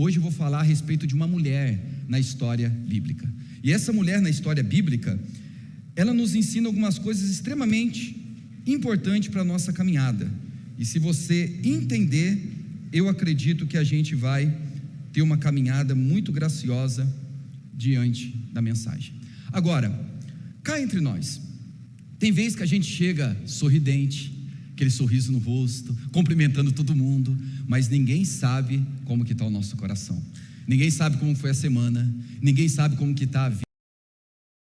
Hoje eu vou falar a respeito de uma mulher na história bíblica. E essa mulher na história bíblica, ela nos ensina algumas coisas extremamente importantes para a nossa caminhada. E se você entender, eu acredito que a gente vai ter uma caminhada muito graciosa diante da mensagem. Agora, cá entre nós, tem vezes que a gente chega sorridente, aquele sorriso no rosto, cumprimentando todo mundo, mas ninguém sabe como que está o nosso coração, ninguém sabe como foi a semana, ninguém sabe como que está a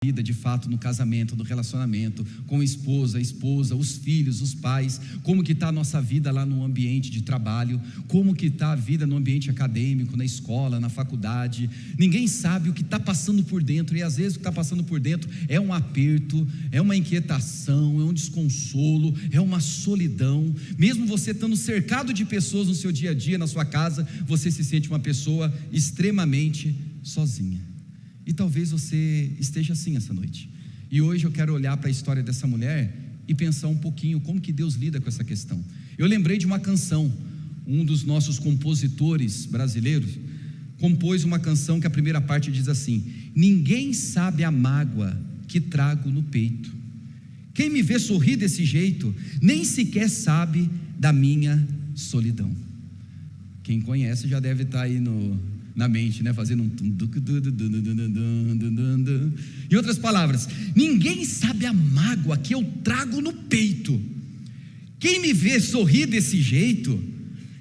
vida de fato no casamento, no relacionamento, com a esposa, os filhos, os pais, como que está a nossa vida lá no ambiente de trabalho, como que está a vida no ambiente acadêmico, na escola, na faculdade. Ninguém sabe o que está passando por dentro, e às vezes o que está passando por dentro é um aperto, é uma inquietação, é um desconsolo, é uma solidão. Mesmo você estando cercado de pessoas no seu dia a dia, na sua casa, você se sente uma pessoa extremamente sozinha. E talvez você esteja assim essa noite. E hoje eu quero olhar para a história dessa mulher e pensar um pouquinho como que Deus lida com essa questão. Eu lembrei de uma canção. Um dos nossos compositores brasileiros compôs uma canção que a primeira parte diz assim: ninguém sabe a mágoa que trago no peito. Quem me vê sorrir desse jeito nem sequer sabe da minha solidão. Quem conhece já deve estar aí na mente, né? Fazendo um... Em outras palavras, ninguém sabe a mágoa que eu trago no peito. Quem me vê sorrir desse jeito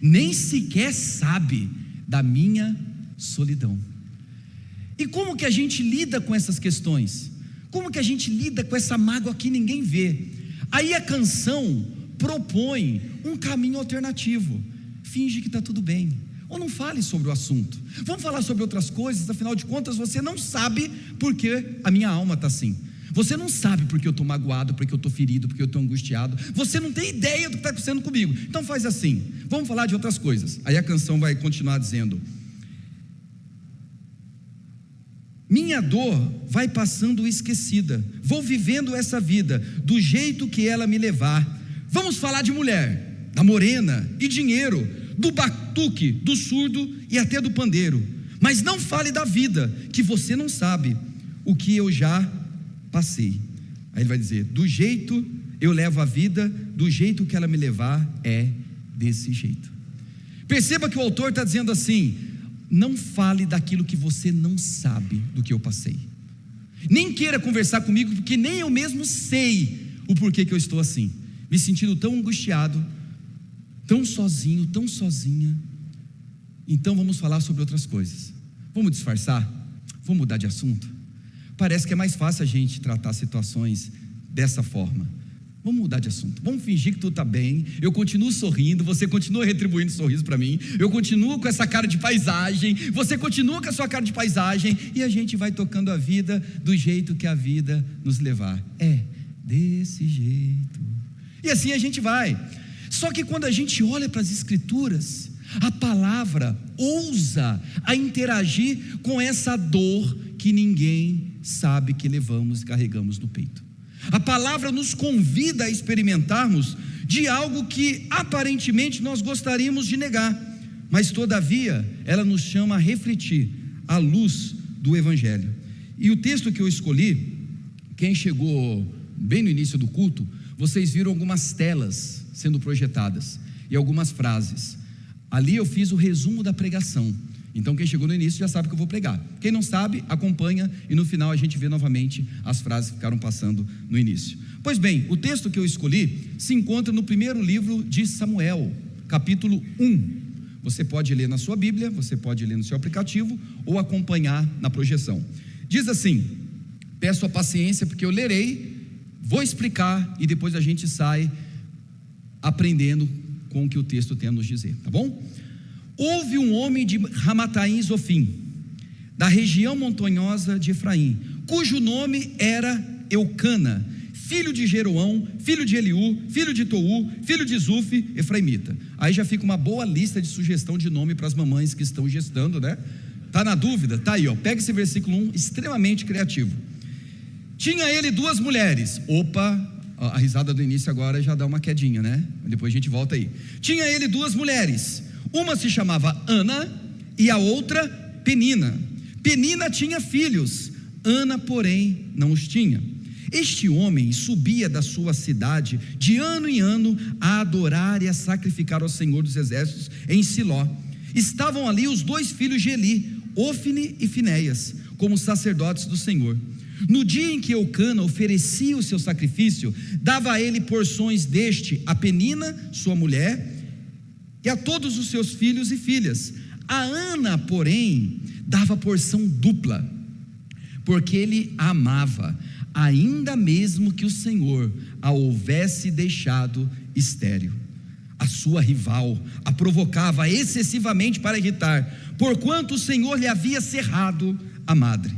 nem sequer sabe da minha solidão. E como que a gente lida com essas questões? Como que a gente lida com essa mágoa que ninguém vê? Aí a canção propõe um caminho alternativo. Finge que está tudo bem, ou não fale sobre o assunto. Vamos falar sobre outras coisas. Afinal de contas, você não sabe porque a minha alma está assim. Você não sabe porque eu estou magoado, porque eu estou ferido, porque eu estou angustiado. Você não tem ideia do que está acontecendo comigo. Então faz assim, vamos falar de outras coisas. Aí a canção vai continuar dizendo: minha dor vai passando esquecida, vou vivendo essa vida do jeito que ela me levar. Vamos falar de mulher, da morena e dinheiro, do batuque, do surdo e até do pandeiro. Mas não fale da vida, que você não sabe o que eu já passei. Aí ele vai dizer: do jeito eu levo a vida, do jeito que ela me levar é desse jeito. Perceba que o autor está dizendo assim: não fale daquilo que você não sabe do que eu passei. Nem queira conversar comigo, porque nem eu mesmo sei o porquê que eu estou assim, me sentindo tão angustiado, tão sozinho, tão sozinha. Então vamos falar sobre outras coisas. Vamos disfarçar? Vamos mudar de assunto? Parece que é mais fácil a gente tratar situações dessa forma. Vamos mudar de assunto, vamos fingir que tudo está bem. Eu continuo sorrindo, você continua retribuindo sorriso para mim. Eu continuo com essa cara de paisagem, você continua com a sua cara de paisagem, e a gente vai tocando a vida do jeito que a vida nos levar. É desse jeito. E assim a gente vai. Só que quando a gente olha para as Escrituras, a palavra ousa a interagir com essa dor que ninguém sabe que levamos e carregamos no peito. A palavra nos convida a experimentarmos de algo que aparentemente nós gostaríamos de negar, mas todavia ela nos chama a refletir à luz do Evangelho. E o texto que eu escolhi, quem chegou bem no início do culto, vocês viram algumas telas sendo projetadas e algumas frases. Ali eu fiz o resumo da pregação. Então quem chegou no início já sabe que eu vou pregar. Quem não sabe, acompanha, e no final a gente vê novamente as frases que ficaram passando no início. Pois bem, o texto que eu escolhi se encontra no primeiro livro de Samuel, capítulo 1. Você pode ler na sua Bíblia, você pode ler no seu aplicativo ou acompanhar na projeção. Diz assim: peço a paciência porque eu lerei, vou explicar e depois a gente sai aprendendo com o que o texto tem a nos dizer, tá bom? Houve um homem de Ramataim Zofim, da região montanhosa de Efraim, cujo nome era Eucana, filho de Jeroão, filho de Eliú, filho de Tou, filho de Zufi, efraimita. Aí já fica uma boa lista de sugestão de nome para as mamães que estão gestando, né? Tá na dúvida? Tá aí, ó. Pega esse versículo 1, extremamente criativo. Tinha ele 2 mulheres. Opa, a risada do início agora já dá uma quedinha, né? Depois a gente volta aí. Tinha ele 2 mulheres. Uma se chamava Ana e a outra Penina. Penina tinha filhos, Ana, porém, não os tinha. Este homem subia da sua cidade de ano em ano a adorar e a sacrificar ao Senhor dos Exércitos em Siló. Estavam ali os 2 filhos de Eli, Ofne e Finéias, como sacerdotes do Senhor. No dia em que Eucana oferecia o seu sacrifício, dava a ele porções deste a Penina, sua mulher, e a todos os seus filhos e filhas. A Ana, porém, dava porção dupla, porque ele a amava, ainda mesmo que o Senhor a houvesse deixado estéril. A sua rival a provocava excessivamente para irritar, porquanto o Senhor lhe havia cerrado a madre.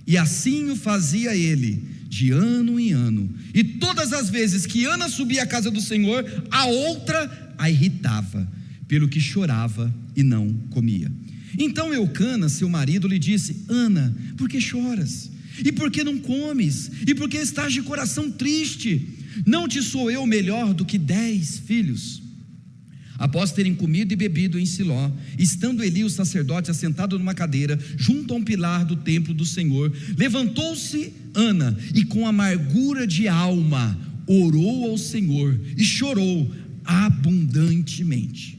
E assim o fazia ele, de ano em ano. E todas as vezes que Ana subia à casa do Senhor, a outra a irritava, pelo que chorava e não comia. Então Eucana, seu marido, lhe disse: Ana, por que choras? E por que não comes? E por que estás de coração triste? Não te sou eu melhor do que 10 filhos? Após terem comido e bebido em Siló, estando Eli o sacerdote assentado numa cadeira junto a um pilar do templo do Senhor, levantou-se Ana e com amargura de alma orou ao Senhor e chorou abundantemente.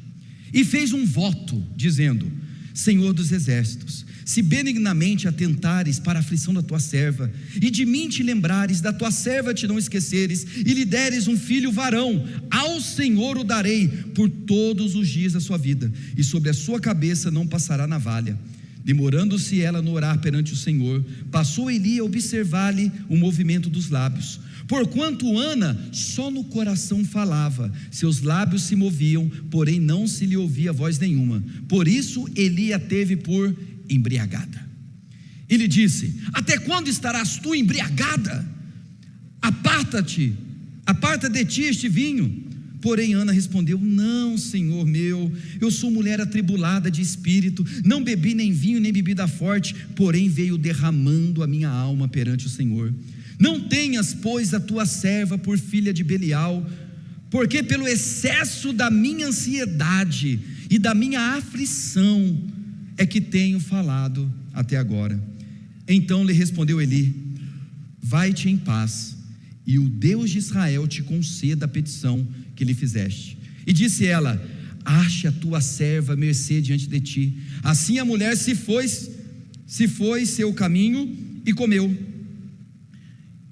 E fez um voto, dizendo: Senhor dos exércitos, se benignamente atentares para a aflição da tua serva, e de mim te lembrares, da tua serva te não esqueceres, e lhe deres um filho varão, ao Senhor o darei por todos os dias da sua vida, e sobre a sua cabeça não passará navalha. Demorando-se ela no orar perante o Senhor, passou Eli a observar-lhe o movimento dos lábios. Porquanto Ana só no coração falava, seus lábios se moviam, porém não se lhe ouvia voz nenhuma. Por isso Eli a teve por embriagada. E lhe disse: até quando estarás tu embriagada? Aparta de ti este vinho. Porém Ana respondeu: não, Senhor meu, eu sou mulher atribulada de espírito, não bebi nem vinho nem bebida forte, porém veio derramando a minha alma perante o Senhor. Não tenhas, pois, a tua serva por filha de Belial, porque pelo excesso da minha ansiedade e da minha aflição é que tenho falado até agora. Então lhe respondeu Eli: vai-te em paz, e o Deus de Israel te conceda a petição que lhe fizeste. E disse ela: ache a tua serva mercê diante de ti. Assim a mulher se foi seu caminho e comeu,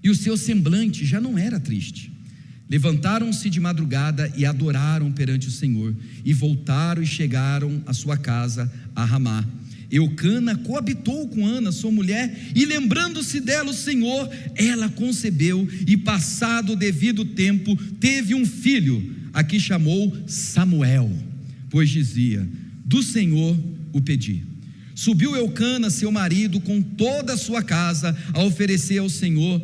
e o seu semblante já não era triste. Levantaram-se de madrugada e adoraram perante o Senhor, e voltaram e chegaram à sua casa a Ramá. Eucana coabitou com Ana, sua mulher, e lembrando-se dela o Senhor, ela concebeu, e passado o devido tempo, teve um filho, a que chamou Samuel, pois dizia: do Senhor o pedi. Subiu Eucana, seu marido, com toda a sua casa, a oferecer ao Senhor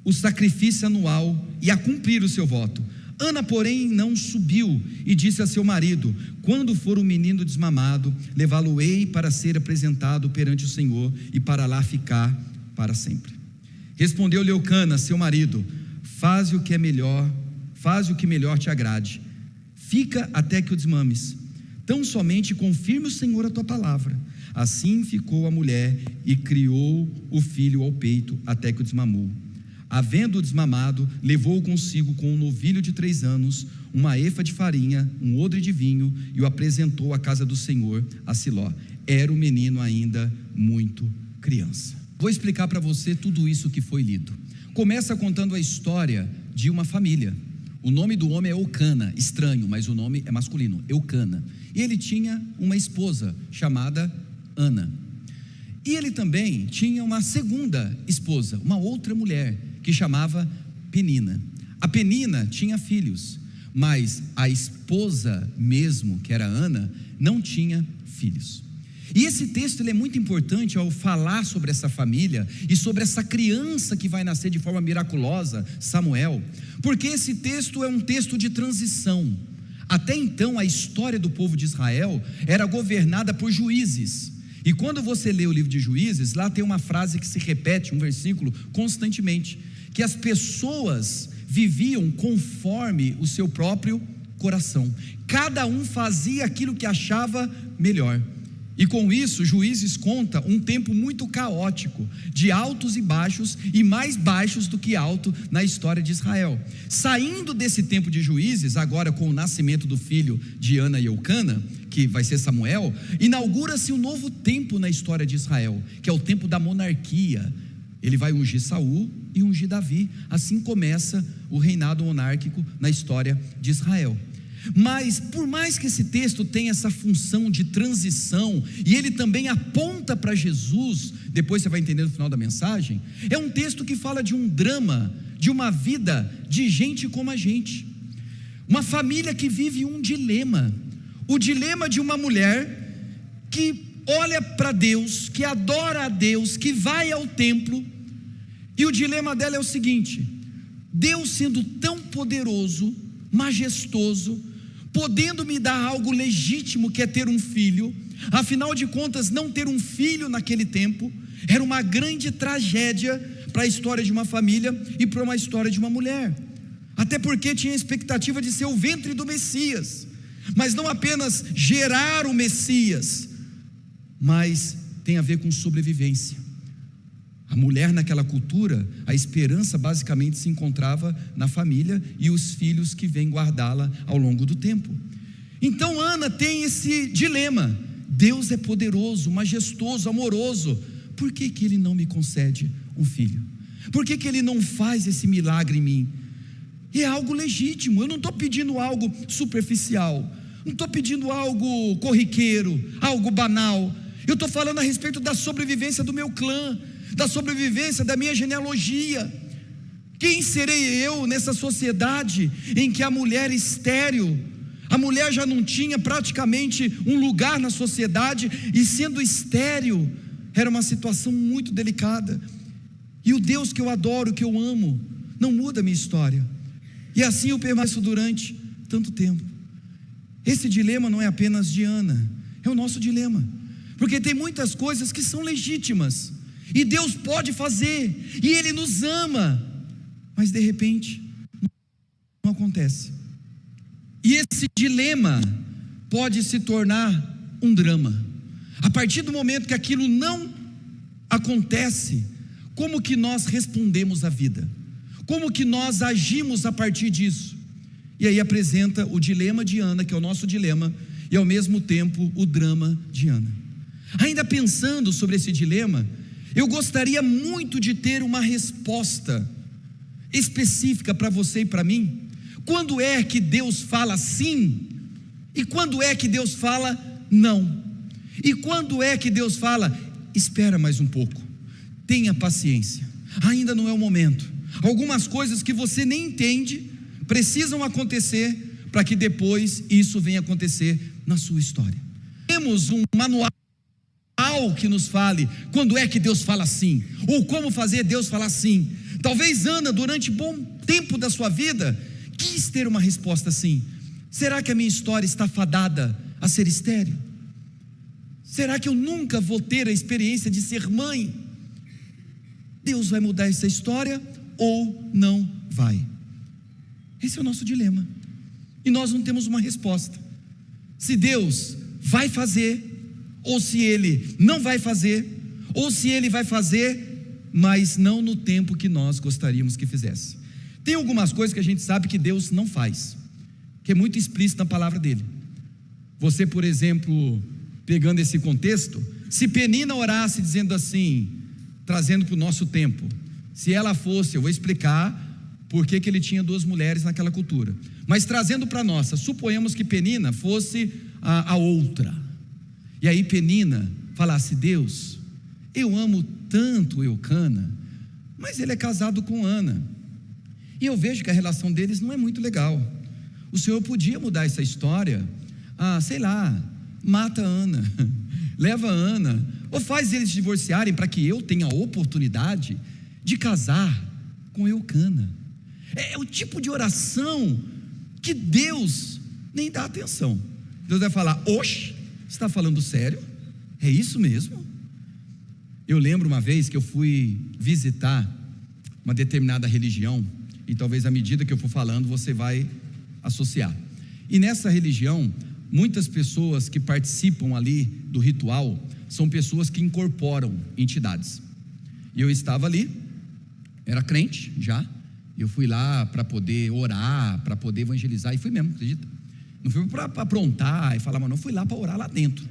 o sacrifício anual e a cumprir o seu voto. Ana, porém, não subiu, e disse a seu marido: quando for o menino desmamado, levá-lo-ei para ser apresentado perante o Senhor, e para lá ficar para sempre. Respondeu-lhe Eucana, seu marido: faz o que melhor te agrade, fica até que o desmames, tão somente confirme o Senhor a tua palavra. Assim ficou a mulher e criou o filho ao peito até que o desmamou. Havendo desmamado, levou-o consigo com um novilho de 3 anos, uma efa de farinha, um odre de vinho, e o apresentou à casa do Senhor, a Siló. Era o menino ainda muito criança. Vou explicar para você tudo isso que foi lido. Começa contando a história de uma família. O nome do homem é Eucana, estranho, mas o nome é masculino, Eucana. E ele tinha uma esposa chamada Ana. E ele também tinha uma segunda esposa, uma outra mulher, que chamava Penina. A Penina tinha filhos, mas a esposa mesmo, que era Ana, não tinha filhos. E esse texto ele é muito importante ao falar sobre essa família e sobre essa criança que vai nascer de forma miraculosa, Samuel, porque esse texto é um texto de transição. Até então a história do povo de Israel era governada por juízes. E quando você lê o livro de Juízes, lá tem uma frase que se repete, um versículo, constantemente, que as pessoas viviam conforme o seu próprio coração. Cada um fazia aquilo que achava melhor. E com isso, Juízes conta um tempo muito caótico, de altos e baixos, e mais baixos do que alto na história de Israel. Saindo desse tempo de Juízes, agora com o nascimento do filho de Ana e Eucana, que vai ser Samuel, inaugura-se um novo tempo na história de Israel, que é o tempo da monarquia. Ele vai ungir Saul e ungir Davi. Assim começa o reinado monárquico na história de Israel. Mas por mais que esse texto tenha essa função de transição, e ele também aponta para Jesus, depois você vai entender no final da mensagem, é um texto que fala de um drama, de uma vida de gente como a gente, uma família que vive um dilema, o dilema de uma mulher que olha para Deus, que adora a Deus, que vai ao templo, e o dilema dela é o seguinte: Deus sendo tão poderoso, majestoso, podendo me dar algo legítimo, que é ter um filho, afinal de contas não ter um filho naquele tempo era uma grande tragédia para a história de uma família e para uma história de uma mulher, até porque tinha a expectativa de ser o ventre do Messias, mas não apenas gerar o Messias, mas tem a ver com sobrevivência. A mulher naquela cultura, a esperança basicamente se encontrava na família e os filhos que vêm guardá-la ao longo do tempo. Então Ana tem esse dilema: Deus é poderoso, majestoso, amoroso, por que que Ele não me concede um filho? Por que que Ele não faz esse milagre em mim? E é algo legítimo, eu não estou pedindo algo superficial, não estou pedindo algo corriqueiro, algo banal, eu estou falando a respeito da sobrevivência do meu clã, da sobrevivência da minha genealogia. Quem serei eu nessa sociedade em que a mulher estéril, a mulher já não tinha praticamente um lugar na sociedade, e sendo estéril, era uma situação muito delicada, e o Deus que eu adoro, que eu amo, não muda a minha história, e assim eu permaneço durante tanto tempo. Esse dilema não é apenas de Ana, é o nosso dilema, porque tem muitas coisas que são legítimas, e Deus pode fazer, e Ele nos ama, mas de repente não acontece, e esse dilema pode se tornar um drama, a partir do momento que aquilo não acontece. Como que nós respondemos à vida? Como que nós agimos a partir disso? E aí apresenta o dilema de Ana, que é o nosso dilema, e ao mesmo tempo o drama de Ana. Ainda pensando sobre esse dilema, eu gostaria muito de ter uma resposta específica para você e para mim. Quando é que Deus fala sim? E quando é que Deus fala não? E quando é que Deus fala, espera mais um pouco, tenha paciência, ainda não é o momento. Algumas coisas que você nem entende precisam acontecer para que depois isso venha acontecer na sua história. Temos um manual que nos fale quando é que Deus fala sim, ou como fazer Deus falar sim. Talvez Ana, durante bom tempo da sua vida, quis ter uma resposta assim: será que a minha história está fadada a ser estéril? Será que eu nunca vou ter a experiência de ser mãe? Deus vai mudar essa história ou não vai? Esse é o nosso dilema, e nós não temos uma resposta. Se Deus vai fazer, ou se Ele não vai fazer, ou se Ele vai fazer, mas não no tempo que nós gostaríamos que fizesse. Tem algumas coisas que a gente sabe que Deus não faz, que é muito explícito na palavra dele. Você, por exemplo, pegando esse contexto, se Penina orasse dizendo assim, trazendo para o nosso tempo, se ela fosse, eu vou explicar por que ele tinha duas mulheres naquela cultura, mas trazendo para a nossa, suponhamos que Penina fosse a outra, e aí Penina falasse: Deus, eu amo tanto Eucana, mas ele é casado com Ana, e eu vejo que a relação deles não é muito legal. O Senhor podia mudar essa história, sei lá, mata Ana, leva Ana, ou faz eles divorciarem para que eu tenha a oportunidade de casar com Eucana. É o tipo de oração que Deus nem dá atenção. Deus vai falar: oxe, você está falando sério? É isso mesmo? Eu lembro uma vez que eu fui visitar uma determinada religião, e talvez à medida que eu for falando você vai associar. E nessa religião, muitas pessoas que participam ali do ritual são pessoas que incorporam entidades. E eu estava ali, era crente já, eu fui lá para poder orar, para poder evangelizar, e fui mesmo, acredita? Não fui para aprontar e falar, mas não, fui lá para orar lá dentro.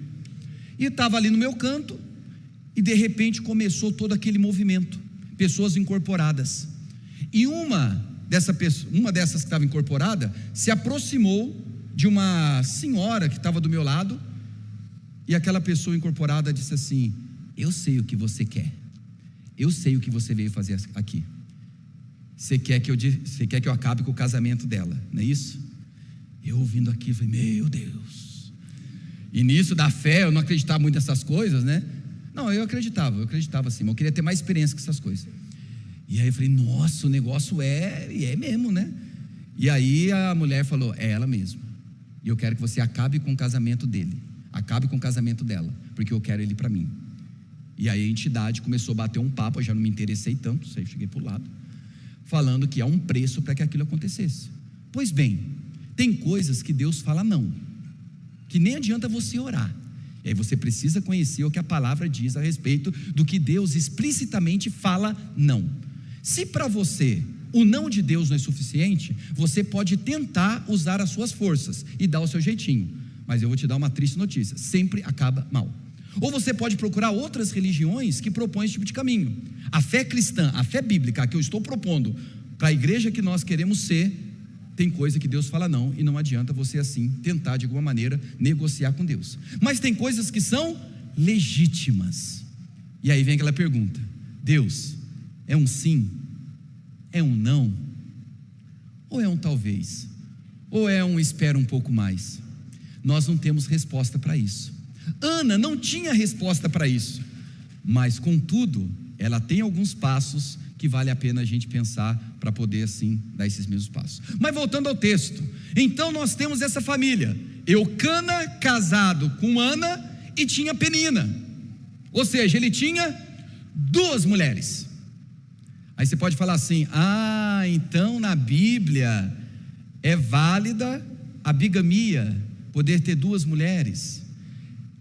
E estava ali no meu canto, e de repente começou todo aquele movimento, pessoas incorporadas. E uma dessas que estava incorporada se aproximou de uma senhora que estava do meu lado, e aquela pessoa incorporada disse assim: eu sei o que você quer, eu sei o que você veio fazer aqui. Você quer que eu acabe com o casamento dela, não é isso? Eu ouvindo aqui, falei, meu Deus. E nisso da fé, eu não acreditava muito nessas coisas, né? Não, eu acreditava assim, mas eu queria ter mais experiência com essas coisas. E aí eu falei, nossa, o negócio é mesmo, né? E aí a mulher falou, é ela mesmo. E eu quero que você acabe com o casamento dele, acabe com o casamento dela, porque eu quero ele para mim. E aí a entidade começou a bater um papo, eu já não me interessei tanto, eu cheguei para o lado, falando que há um preço para que aquilo acontecesse. Pois bem, tem coisas que Deus fala não, que nem adianta você orar. E aí você precisa conhecer o que a palavra diz a respeito do que Deus explicitamente fala não. Se para você o não de Deus não é suficiente, você pode tentar usar as suas forças e dar o seu jeitinho, mas eu vou te dar uma triste notícia, sempre acaba mal. Ou você pode procurar outras religiões que propõem esse tipo de caminho. A fé cristã, a fé bíblica, a que eu estou propondo para a igreja que nós queremos ser, tem coisa que Deus fala não, e não adianta você assim tentar de alguma maneira negociar com Deus. Mas tem coisas que são legítimas. E aí vem aquela pergunta: Deus, é um sim? É um não? Ou é um talvez? Ou é um espera um pouco mais? Nós não temos resposta para isso. Ana não tinha resposta para isso, mas contudo, ela tem alguns passos que vale a pena a gente pensar para poder assim dar esses mesmos passos. Mas voltando ao texto, então nós temos essa família, Eucana casado com Ana e tinha Penina, ou seja, ele tinha duas mulheres. Aí você pode falar assim, então na Bíblia é válida a bigamia, poder ter duas mulheres.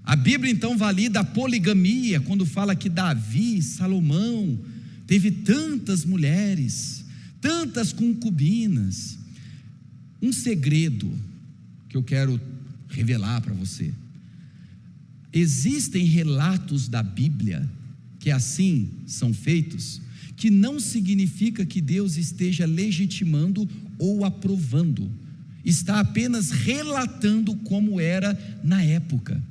A Bíblia então valida a poligamia, quando fala que Davi, Salomão, teve tantas mulheres, tantas concubinas. Um segredo que eu quero revelar para você: existem relatos da Bíblia que assim são feitos, que não significa que Deus esteja legitimando ou aprovando, está apenas relatando como era na época.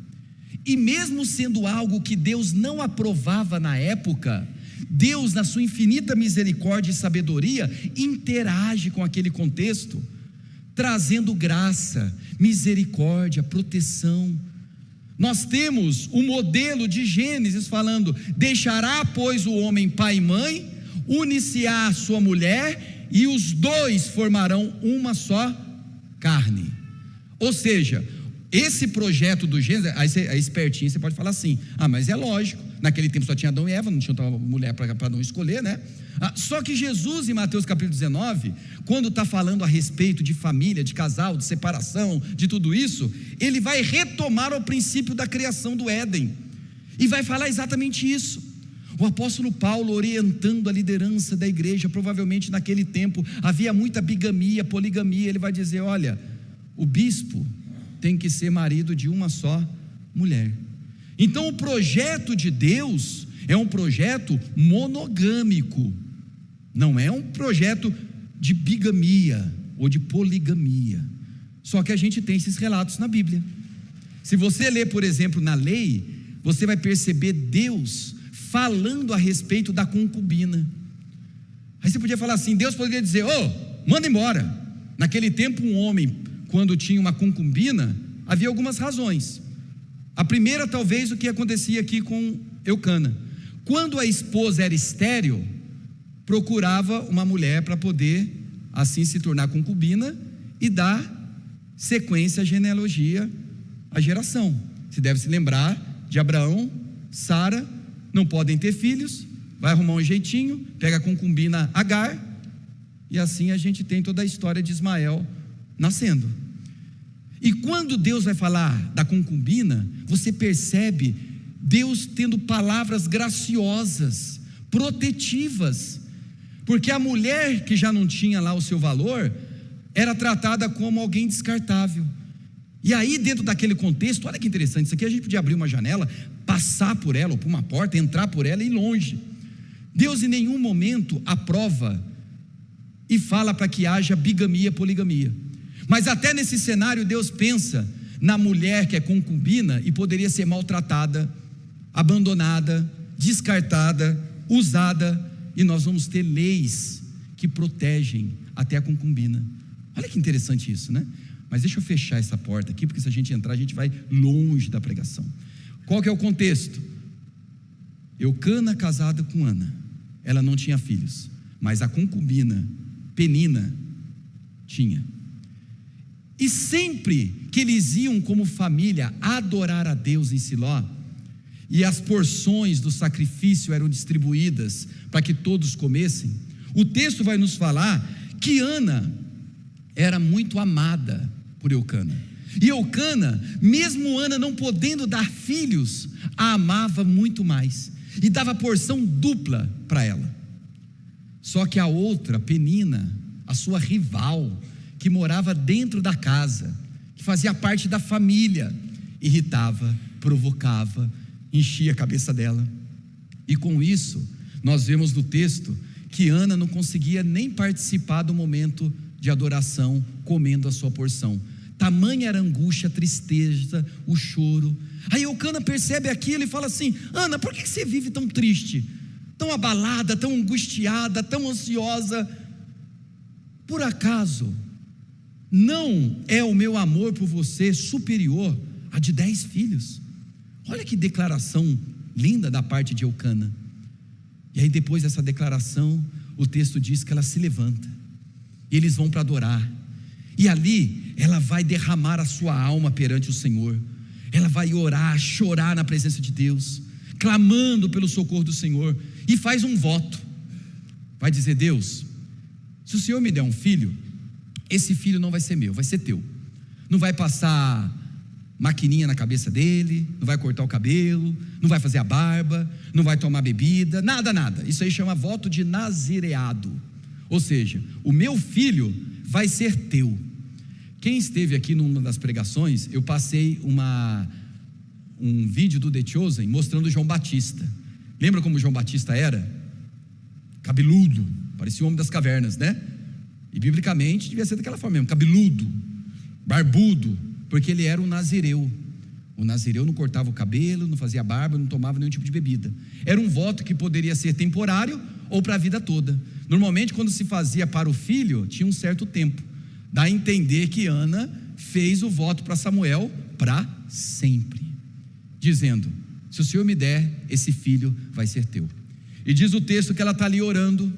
E mesmo sendo algo que Deus não aprovava na época, Deus, na sua infinita misericórdia e sabedoria, interage com aquele contexto, trazendo graça, misericórdia, proteção. Nós temos o modelo de Gênesis falando: deixará pois o homem pai e mãe, unir-se-á a sua mulher, e os dois formarão uma só carne. Ou seja, esse projeto do Gênesis, aí espertinho, você pode falar assim, mas é lógico, naquele tempo só tinha Adão e Eva, não tinha outra mulher para não escolher, né? Só que Jesus, em Mateus capítulo 19, quando está falando a respeito de família, de casal, de separação, de tudo isso, ele vai retomar o princípio da criação do Éden, e vai falar exatamente isso. O apóstolo Paulo, orientando a liderança da igreja, provavelmente naquele tempo havia muita bigamia, poligamia, ele vai dizer: olha, o bispo tem que ser marido de uma só mulher. Então o projeto de Deus é um projeto monogâmico, não é um projeto de bigamia ou de poligamia. Só que a gente tem esses relatos na Bíblia. Se você ler, por exemplo, na lei, você vai perceber Deus falando a respeito da concubina. Aí você podia falar assim, Deus poderia dizer: manda embora. Naquele tempo um homem, quando tinha uma concubina, havia algumas razões. A primeira, talvez, o que acontecia aqui com Eucana: quando a esposa era estéril, procurava uma mulher para poder assim se tornar concubina e dar sequência à genealogia, à geração. Você deve se lembrar de Abraão, Sara, não podem ter filhos, vai arrumar um jeitinho, pega a concubina Agar, e assim a gente tem toda a história de Ismael nascendo. E quando Deus vai falar da concubina, você percebe Deus tendo palavras graciosas, protetivas, porque a mulher que já não tinha lá o seu valor, era tratada como alguém descartável. E aí dentro daquele contexto, olha que interessante, isso aqui a gente podia abrir uma janela, passar por ela, ou por uma porta, entrar por ela e ir longe. Deus em nenhum momento aprova e fala para que haja bigamia, poligamia, mas até nesse cenário Deus pensa na mulher que é concubina e poderia ser maltratada, abandonada, descartada, usada, e nós vamos ter leis que protegem até a concubina. Olha que interessante isso, né? Mas deixa eu fechar essa porta aqui, porque se a gente entrar, a gente vai longe da pregação. Qual que é o contexto? Eucana casada com Ana, ela não tinha filhos, mas a concubina, Penina, tinha. E sempre que eles iam como família adorar a Deus em Siló, e as porções do sacrifício eram distribuídas para que todos comessem, o texto vai nos falar que Ana era muito amada por Eucana, e Eucana, mesmo Ana não podendo dar filhos, a amava muito mais, e dava porção dupla para ela. Só que a outra, Penina, a sua rival, que morava dentro da casa, que fazia parte da família, irritava, provocava, enchia a cabeça dela. E com isso, nós vemos no texto que Ana não conseguia nem participar do momento de adoração, comendo a sua porção. Tamanha era a angústia, a tristeza, o choro. Aí Eucana percebe aquilo e fala assim: Ana, por que você vive tão triste, tão abalada, tão angustiada, tão ansiosa? Por acaso não é o meu amor por você superior a de 10 filhos? Olha que declaração linda da parte de Eucana. E aí depois dessa declaração, o texto diz que ela se levanta, e eles vão para adorar, e ali ela vai derramar a sua alma perante o Senhor, ela vai orar, chorar na presença de Deus, clamando pelo socorro do Senhor, e faz um voto, vai dizer: Deus, se o Senhor me der um filho, esse filho não vai ser meu, vai ser teu. Não vai passar maquininha na cabeça dele, não vai cortar o cabelo, não vai fazer a barba, não vai tomar bebida, nada. Isso aí chama voto de nazireado. Ou seja, o meu filho vai ser teu. Quem esteve aqui numa das pregações, eu passei um vídeo do The Chosen mostrando João Batista. Lembra como João Batista era? Cabeludo, parecia o homem das cavernas, né? E biblicamente devia ser daquela forma mesmo, cabeludo, barbudo, porque ele era um nazireu. O nazireu não cortava o cabelo, não fazia barba, não tomava nenhum tipo de bebida. Era um voto que poderia ser temporário ou para a vida toda. Normalmente quando se fazia para o filho, tinha um certo tempo. Dá a entender que Ana fez o voto para Samuel para sempre, dizendo: se o Senhor me der, esse filho vai ser teu. E diz o texto que ela está ali orando,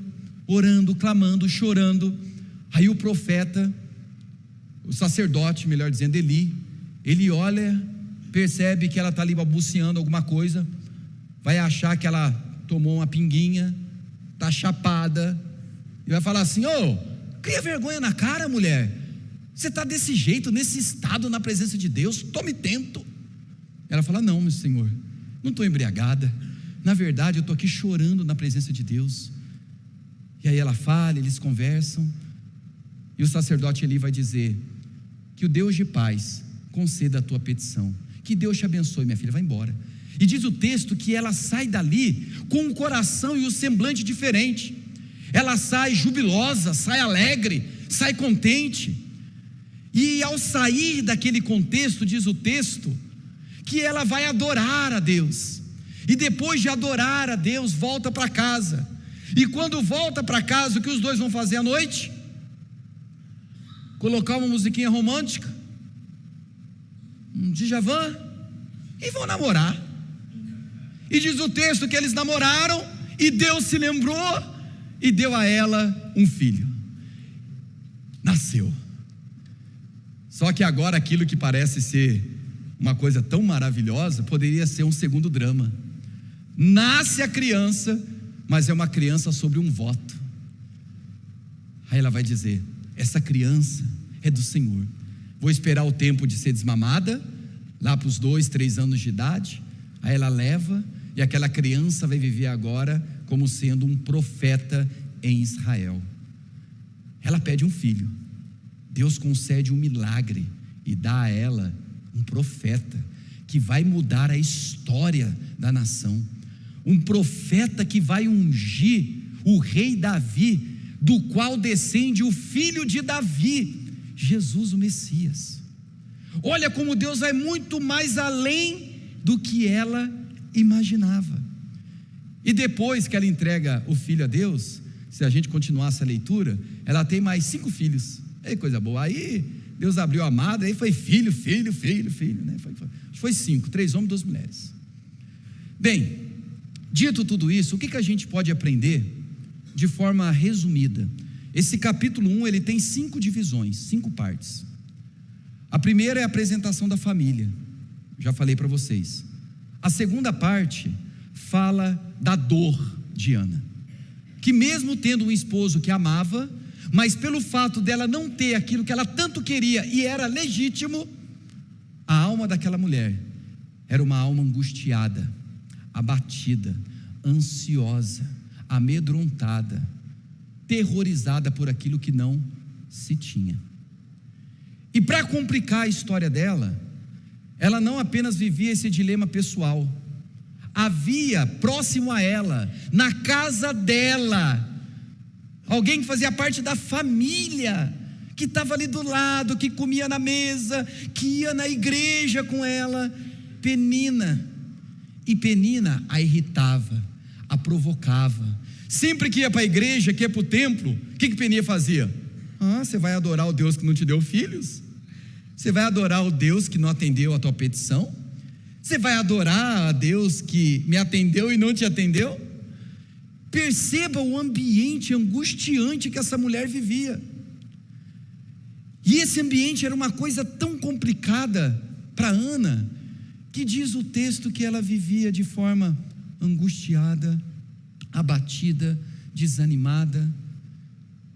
clamando, chorando. Aí o profeta, o sacerdote, melhor dizendo, Eli, ele olha, percebe que ela está ali balbuciando alguma coisa, vai achar que ela tomou uma pinguinha, está chapada, e vai falar assim: cria vergonha na cara, mulher, você está desse jeito, nesse estado, na presença de Deus, tome tento. Ela fala: não, meu Senhor, não estou embriagada, na verdade eu estou aqui chorando na presença de Deus. E aí ela fala, eles conversam, e o sacerdote Eli vai dizer: que o Deus de paz conceda a tua petição, que Deus te abençoe, minha filha, vai embora. E diz o texto que ela sai dali com o coração e o semblante diferente, ela sai jubilosa, sai alegre, sai contente. E ao sair daquele contexto, diz o texto, que ela vai adorar a Deus, e depois de adorar a Deus, volta para casa. E quando volta para casa, o que os dois vão fazer à noite? Colocar uma musiquinha romântica, um Djavan, e vão namorar. E diz o texto que eles namoraram, e Deus se lembrou e deu a ela um filho. Nasceu. Só que agora aquilo que parece ser uma coisa tão maravilhosa poderia ser um segundo drama. Nasce a criança, mas é uma criança sobre um voto. Aí ela vai dizer: essa criança é do Senhor, vou esperar o tempo de ser desmamada, lá para os 2, 3 anos de idade. Aí ela leva, e aquela criança vai viver agora como sendo um profeta em Israel. Ela pede um filho, Deus concede um milagre e dá a ela um profeta que vai mudar a história da nação, um profeta que vai ungir o rei Davi, do qual descende o filho de Davi, Jesus o Messias. Olha como Deus vai muito mais além do que ela imaginava. E depois que ela entrega o filho a Deus, se a gente continuasse a leitura, ela tem mais 5 filhos. Aí coisa boa, aí Deus abriu a madre, aí foi filho, né? Foi 5, 3 homens e 2 mulheres. Bem, dito tudo isso, o que a gente pode aprender de forma resumida? Esse capítulo 1, ele tem 5 divisões, 5 partes. A primeira é a apresentação da família, já falei para vocês. A segunda parte fala da dor de Ana, que mesmo tendo um esposo que amava, mas pelo fato dela não ter aquilo que ela tanto queria e era legítimo, a alma daquela mulher era uma alma angustiada, abatida, ansiosa, amedrontada, terrorizada por aquilo que não se tinha. E para complicar a história dela, ela não apenas vivia esse dilema pessoal, havia próximo a ela, na casa dela, alguém que fazia parte da família, que estava ali do lado, que comia na mesa, que ia na igreja com ela, Penina. E Penina a irritava, a provocava. Sempre que ia para a igreja, que ia para o templo, o que Penina fazia? Você vai adorar o Deus que não te deu filhos? Você vai adorar o Deus que não atendeu a tua petição? Você vai adorar a Deus que me atendeu e não te atendeu? Perceba o ambiente angustiante que essa mulher vivia. E esse ambiente era uma coisa tão complicada para Ana, que diz o texto que ela vivia de forma angustiada, abatida, desanimada.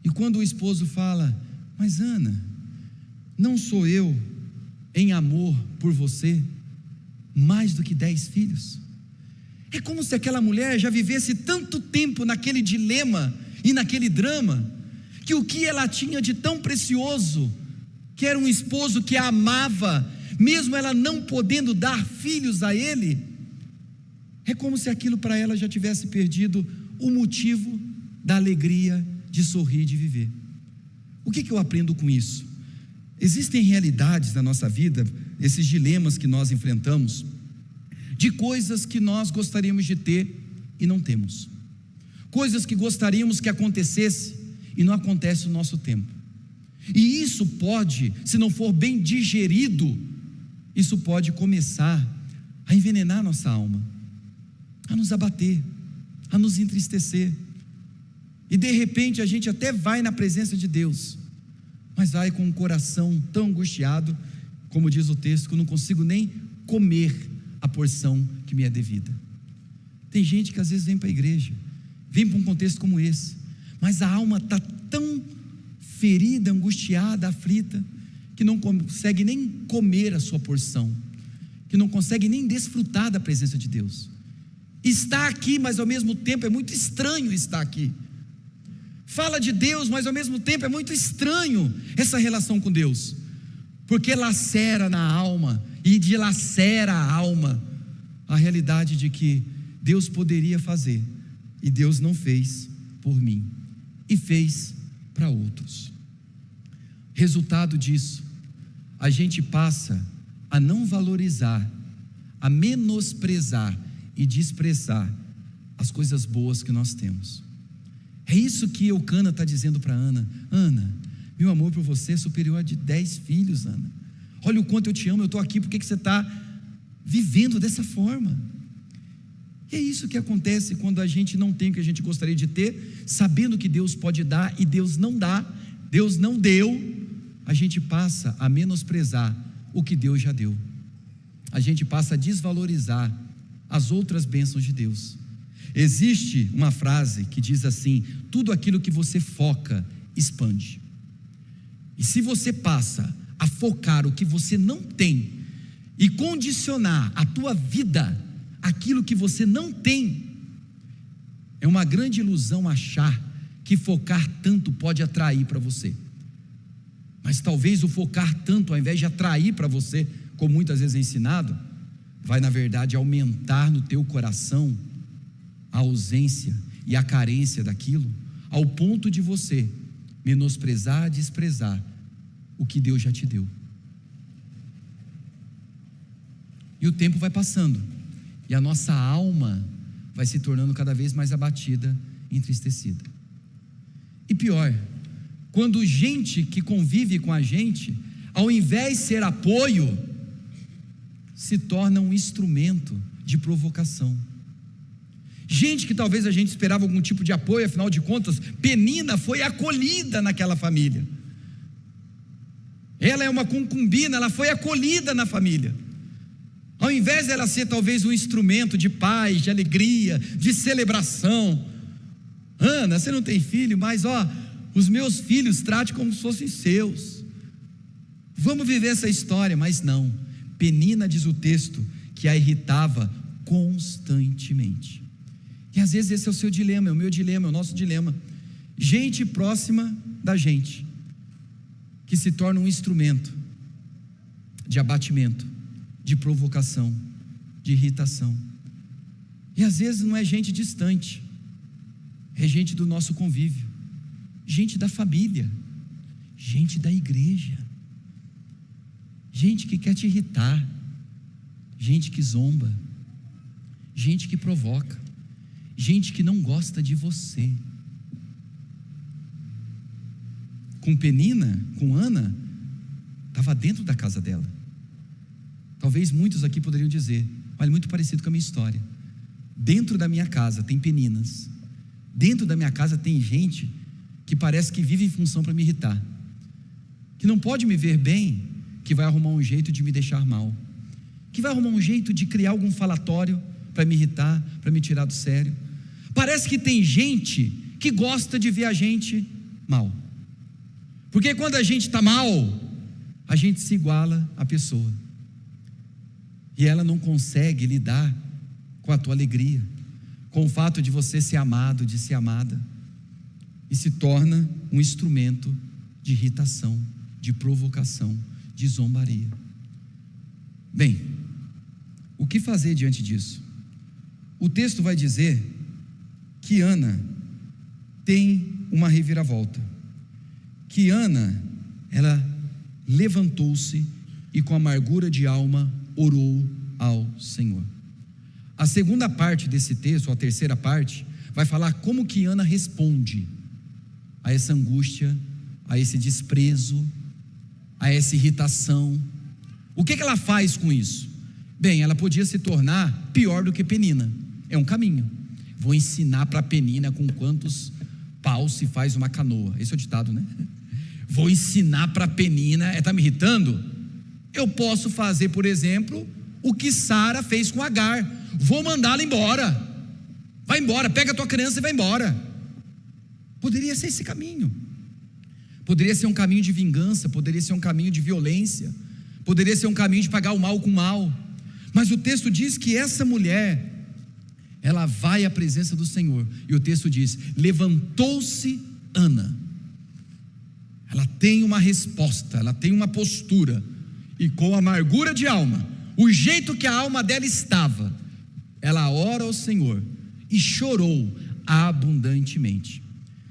E quando o esposo fala: mas Ana, não sou eu em amor por você mais do que 10 filhos? É como se aquela mulher já vivesse tanto tempo naquele dilema e naquele drama, que o que ela tinha de tão precioso, que era um esposo que a amava, mesmo ela não podendo dar filhos a ele, é como se aquilo para ela já tivesse perdido o motivo da alegria de sorrir, de viver. O que eu aprendo com isso? Existem realidades na nossa vida, esses dilemas que nós enfrentamos, de coisas que nós gostaríamos de ter e não temos, coisas que gostaríamos que acontecesse e não acontece no nosso tempo. E isso pode, se não for bem digerido, isso pode começar a envenenar a nossa alma, a nos abater, a nos entristecer. E de repente a gente até vai na presença de Deus, mas vai com um coração tão angustiado, como diz o texto, que eu não consigo nem comer a porção que me é devida. Tem gente que às vezes vem para a igreja, vem para um contexto como esse, mas a alma está tão ferida, angustiada, aflita, que não consegue nem comer a sua porção, que não consegue nem desfrutar da presença de Deus. Está aqui, mas ao mesmo tempo é muito estranho estar aqui. Fala de Deus, mas ao mesmo tempo é muito estranho essa relação com Deus, porque lacera na alma, e dilacera a alma a realidade de que Deus poderia fazer, e Deus não fez por mim, e fez para outros. Resultado disso, a gente passa a não valorizar, a menosprezar e desprezar as coisas boas que nós temos. É isso que Eucana está dizendo para Ana: Ana, meu amor por você é superior a de 10 filhos, Ana. Olha o quanto eu te amo, eu estou aqui, por que você está vivendo dessa forma? E é isso que acontece quando a gente não tem o que a gente gostaria de ter, sabendo que Deus pode dar e Deus não dá, Deus não deu, a gente passa a menosprezar o que Deus já deu, a gente passa a desvalorizar as outras bênçãos de Deus. Existe uma frase que diz assim: tudo aquilo que você foca, expande. E se você passa a focar o que você não tem e condicionar a tua vida àquilo que você não tem, é uma grande ilusão achar que focar tanto pode atrair para você. Mas talvez o focar tanto, ao invés de atrair para você, como muitas vezes é ensinado, vai na verdade aumentar no teu coração a ausência e a carência daquilo, ao ponto de você menosprezar, desprezar o que Deus já te deu. E o tempo vai passando, e a nossa alma vai se tornando cada vez mais abatida e entristecida. E pior, quando gente que convive com a gente, ao invés de ser apoio, se torna um instrumento de provocação. Gente que talvez a gente esperava algum tipo de apoio, afinal de contas, Penina foi acolhida naquela família. Ela é uma concubina, ela foi acolhida na família. Ao invés dela ser talvez um instrumento de paz, de alegria, de celebração. Ana, você não tem filho, mas os meus filhos trate como se fossem seus. Vamos viver essa história, mas não. Penina, diz o texto, que a irritava constantemente. E às vezes esse é o seu dilema, é o meu dilema, é o nosso dilema. Gente próxima da gente, que se torna um instrumento de abatimento, de provocação, de irritação. E às vezes não é gente distante, é gente do nosso convívio, gente da família, gente da igreja, gente que quer te irritar, gente que zomba, gente que provoca, gente que não gosta de você. Com Penina, com Ana, estava dentro da casa dela. Talvez muitos aqui poderiam dizer: olha, muito parecido com a minha história. Dentro da minha casa tem peninas, dentro da minha casa tem gente que parece que vive em função para me irritar, que não pode me ver bem, que vai arrumar um jeito de me deixar mal, que vai arrumar um jeito de criar algum falatório para me irritar, para me tirar do sério. Parece que tem gente que gosta de ver a gente mal, porque quando a gente está mal, a gente se iguala à pessoa, e ela não consegue lidar com a tua alegria, com o fato de você ser amado, de ser amada, e se torna um instrumento de irritação, de provocação, de zombaria. Bem, o que fazer diante disso? O texto vai dizer que Ana tem uma reviravolta, que Ana, ela levantou-se e com amargura de alma orou ao Senhor. A segunda parte desse texto, ou a terceira parte, vai falar como que Ana responde a essa angústia, a esse desprezo, a essa irritação. O que ela faz com isso? Bem, ela podia se tornar pior do que Penina, é um caminho. Vou ensinar para Penina com quantos paus se faz uma canoa, esse é o ditado, né? Vou ensinar para Penina, está me irritando? Eu posso fazer, por exemplo, o que Sara fez com Agar, vou mandá-la embora, vai embora, pega a tua criança e vai embora. Poderia ser esse caminho, poderia ser um caminho de vingança, poderia ser um caminho de violência, poderia ser um caminho de pagar o mal com o mal, mas o texto diz que essa mulher, ela vai à presença do Senhor, e o texto diz: levantou-se Ana. Ela tem uma resposta, ela tem uma postura, e com amargura de alma, o jeito que a alma dela estava, ela ora ao Senhor e chorou abundantemente.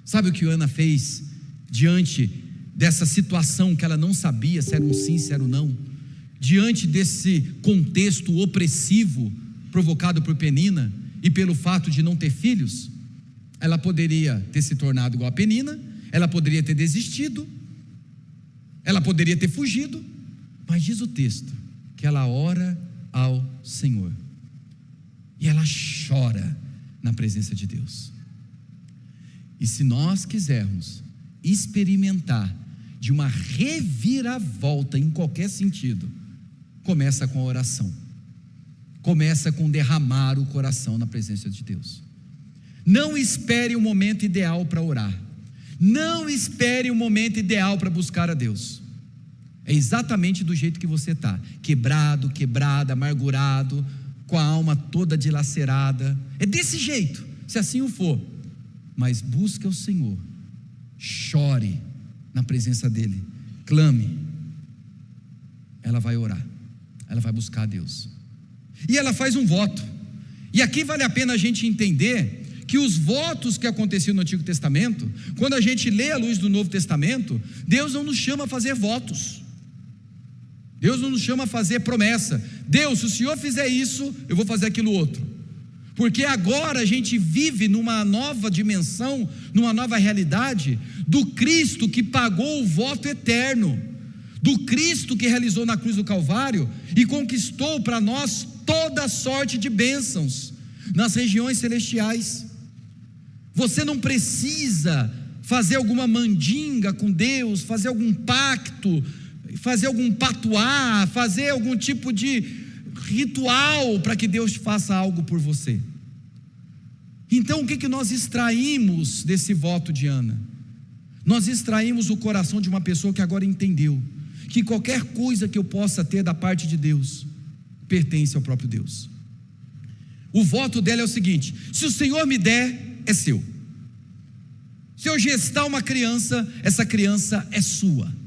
Sabe o que Ana fez diante dessa situação que ela não sabia se era um sim, se era um não, diante desse contexto opressivo provocado por Penina e pelo fato de não ter filhos? Ela poderia ter se tornado igual a Penina, ela poderia ter desistido, ela poderia ter fugido, mas diz o texto que ela ora ao Senhor e ela chora na presença de Deus. E se nós quisermos experimentar de uma reviravolta em qualquer sentido, começa com a oração, começa com derramar o coração na presença de Deus. Não espere o momento ideal para orar, não espere o momento ideal para buscar a Deus. É exatamente do jeito que você está, quebrado, quebrada, amargurado, com a alma toda dilacerada. É desse jeito, se assim o for. Mas busque o Senhor, chore na presença dEle, clame. Ela vai orar, ela vai buscar a Deus, e ela faz um voto. E aqui vale a pena a gente entender que os votos que aconteciam no Antigo Testamento, quando a gente lê à luz do Novo Testamento, Deus não nos chama a fazer votos, Deus não nos chama a fazer promessa. Deus, se o Senhor fizer isso, eu vou fazer aquilo outro. Porque agora a gente vive numa nova dimensão, numa nova realidade, do Cristo que pagou o voto eterno, do Cristo que realizou na cruz do Calvário e conquistou para nós toda sorte de bênçãos nas regiões celestiais. Você não precisa fazer alguma mandinga com Deus, fazer algum pacto, fazer algum patuá, fazer algum tipo de ritual para que Deus faça algo por você. Então o que nós extraímos desse voto de Ana? Nós extraímos o coração de uma pessoa que agora entendeu que qualquer coisa que eu possa ter da parte de Deus pertence ao próprio Deus. O voto dela é o seguinte: se o Senhor me der, é seu. Se eu gestar uma criança, essa criança é sua.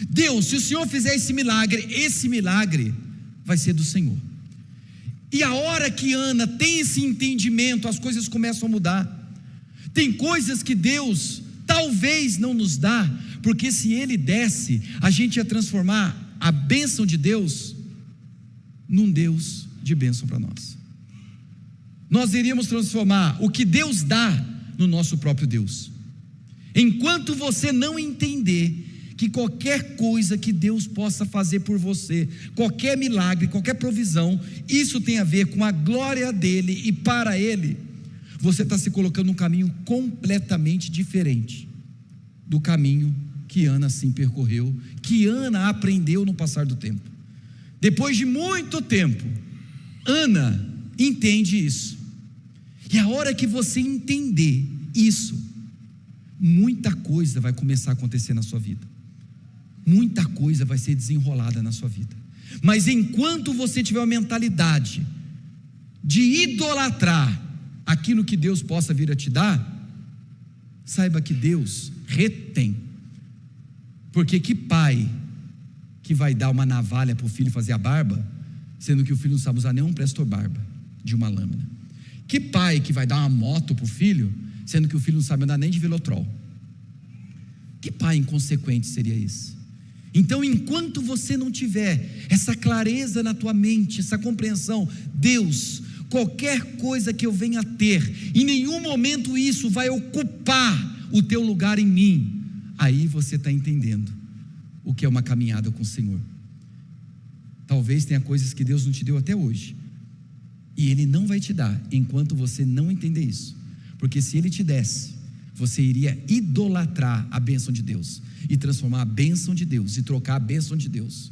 Deus, se o Senhor fizer esse milagre vai ser do Senhor. E a hora que Ana tem esse entendimento, as coisas começam a mudar. Tem coisas que Deus talvez não nos dá, porque se Ele desse, a gente ia transformar a bênção de Deus num Deus de bênção para nós. Nós iríamos transformar o que Deus dá no nosso próprio Deus. Enquanto você não entender que qualquer coisa que Deus possa fazer por você, qualquer milagre, qualquer provisão, isso tem a ver com a glória dEle e para Ele, você está se colocando num caminho completamente diferente do caminho que Ana sim percorreu, que Ana aprendeu no passar do tempo. Depois de muito tempo, Ana entende isso. E a hora que você entender isso, muita coisa vai começar a acontecer na sua vida. Muita coisa vai ser desenrolada na sua vida. Mas enquanto você tiver uma mentalidade de idolatrar aquilo que Deus possa vir a te dar, saiba que Deus retém. Porque que pai que vai dar uma navalha para o filho fazer a barba, sendo que o filho não sabe usar nenhum prestor barba de uma lâmina? Que pai que vai dar uma moto para o filho, sendo que o filho não sabe andar nem de velotrol? Que pai inconsequente seria esse? Então, enquanto você não tiver essa clareza na tua mente, essa compreensão, Deus, qualquer coisa que eu venha a ter, em nenhum momento isso vai ocupar o teu lugar em mim, aí você está entendendo o que é uma caminhada com o Senhor. Talvez tenha coisas que Deus não te deu até hoje, e Ele não vai te dar, enquanto você não entender isso, porque se Ele te desse, você iria idolatrar a bênção de Deus, e transformar a bênção de Deus, e trocar a bênção de Deus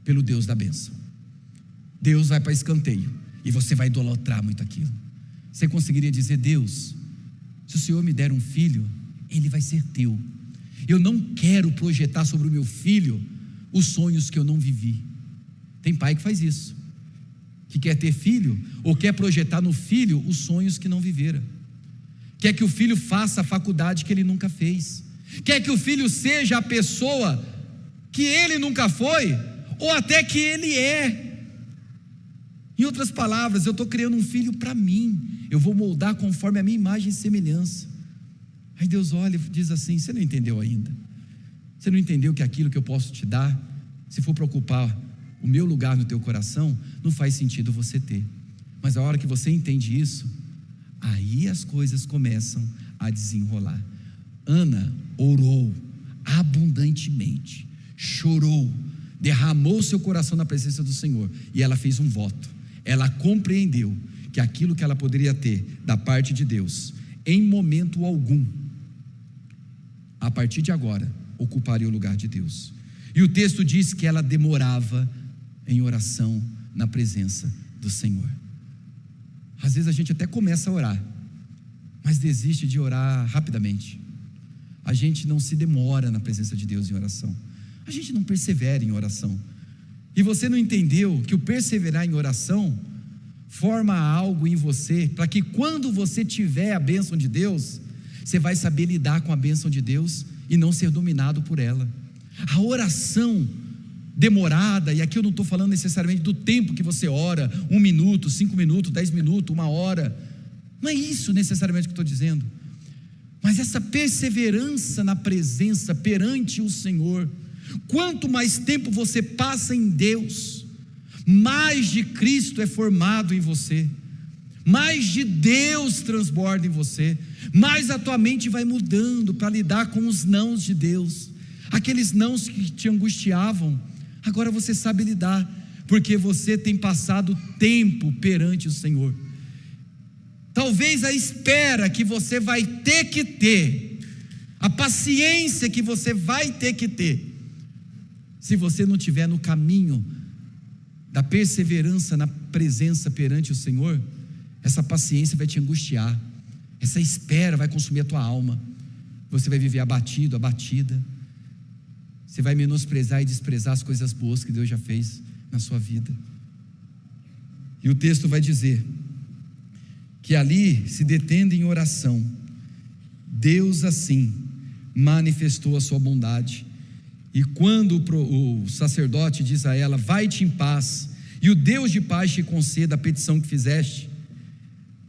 pelo Deus da bênção. Deus vai para escanteio, e você vai idolatrar muito aquilo. Você conseguiria dizer: Deus, se o Senhor me der um filho, ele vai ser teu. Eu não quero projetar sobre o meu filho os sonhos que eu não vivi. Tem pai que faz isso, que quer ter filho, ou quer projetar no filho os sonhos que não vivera. Quer que o filho faça a faculdade que ele nunca fez, quer que o filho seja a pessoa que ele nunca foi, ou até que ele é. Em outras palavras, eu estou criando um filho para mim, eu vou moldar conforme a minha imagem e semelhança. Aí Deus olha e diz assim: você não entendeu ainda, você não entendeu que aquilo que eu posso te dar, se for para ocupar o meu lugar no teu coração, não faz sentido você ter. Mas a hora que você entende isso, aí as coisas começam a desenrolar. Ana orou abundantemente, chorou, derramou seu coração na presença do Senhor, e ela fez um voto. Ela compreendeu que aquilo que ela poderia ter da parte de Deus, em momento algum, a partir de agora, ocuparia o lugar de Deus. E o texto diz que ela demorava em oração na presença do Senhor. Às vezes a gente até começa a orar, mas desiste de orar rapidamente. A gente não se demora na presença de Deus em oração. a gente não persevera em oração. E você não entendeu que o perseverar em oração forma algo em você, para que quando você tiver a bênção de Deus, você vai saber lidar com a bênção de Deus e não ser dominado por ela. A oração demorada, e aqui eu não estou falando necessariamente do tempo que você ora, 1 minuto, 5 minutos, 10 minutos, 1 hora, não é isso necessariamente que eu estou dizendo, mas essa perseverança na presença perante o Senhor. Quanto mais tempo você passa em Deus, mais de Cristo é formado em você, mais de Deus transborda em você, mais a tua mente vai mudando para lidar com os nãos de Deus. Aqueles nãos que te angustiavam, agora você sabe lidar, porque você tem passado tempo perante o Senhor. Talvez a espera que você vai ter que ter, a paciência que você vai ter que ter, se você não estiver no caminho da perseverança na presença perante o Senhor, essa paciência vai te angustiar, essa espera vai consumir a tua alma, você vai viver abatido, abatida, você vai menosprezar e desprezar as coisas boas que Deus já fez na sua vida. E o texto vai dizer que ali, se detendo em oração, Deus assim manifestou a sua bondade. E quando o sacerdote diz a ela: vai-te em paz, e o Deus de paz te conceda a petição que fizeste,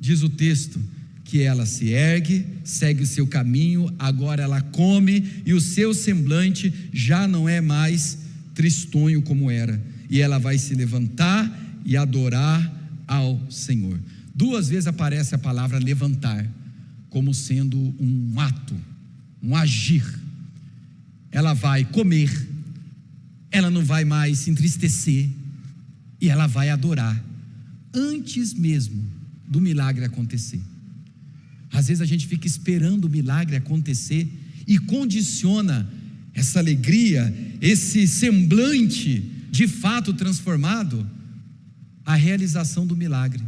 diz o texto que ela se ergue, segue o seu caminho, agora ela come, e o seu semblante já não é mais tristonho como era, e ela vai se levantar e adorar ao Senhor. 2 vezes aparece a palavra levantar, como sendo um ato, um agir. Ela vai comer, ela não vai mais se entristecer, e ela vai adorar, antes mesmo do milagre acontecer. Às vezes a gente fica esperando o milagre acontecer e condiciona essa alegria, esse semblante de fato transformado, à realização do milagre.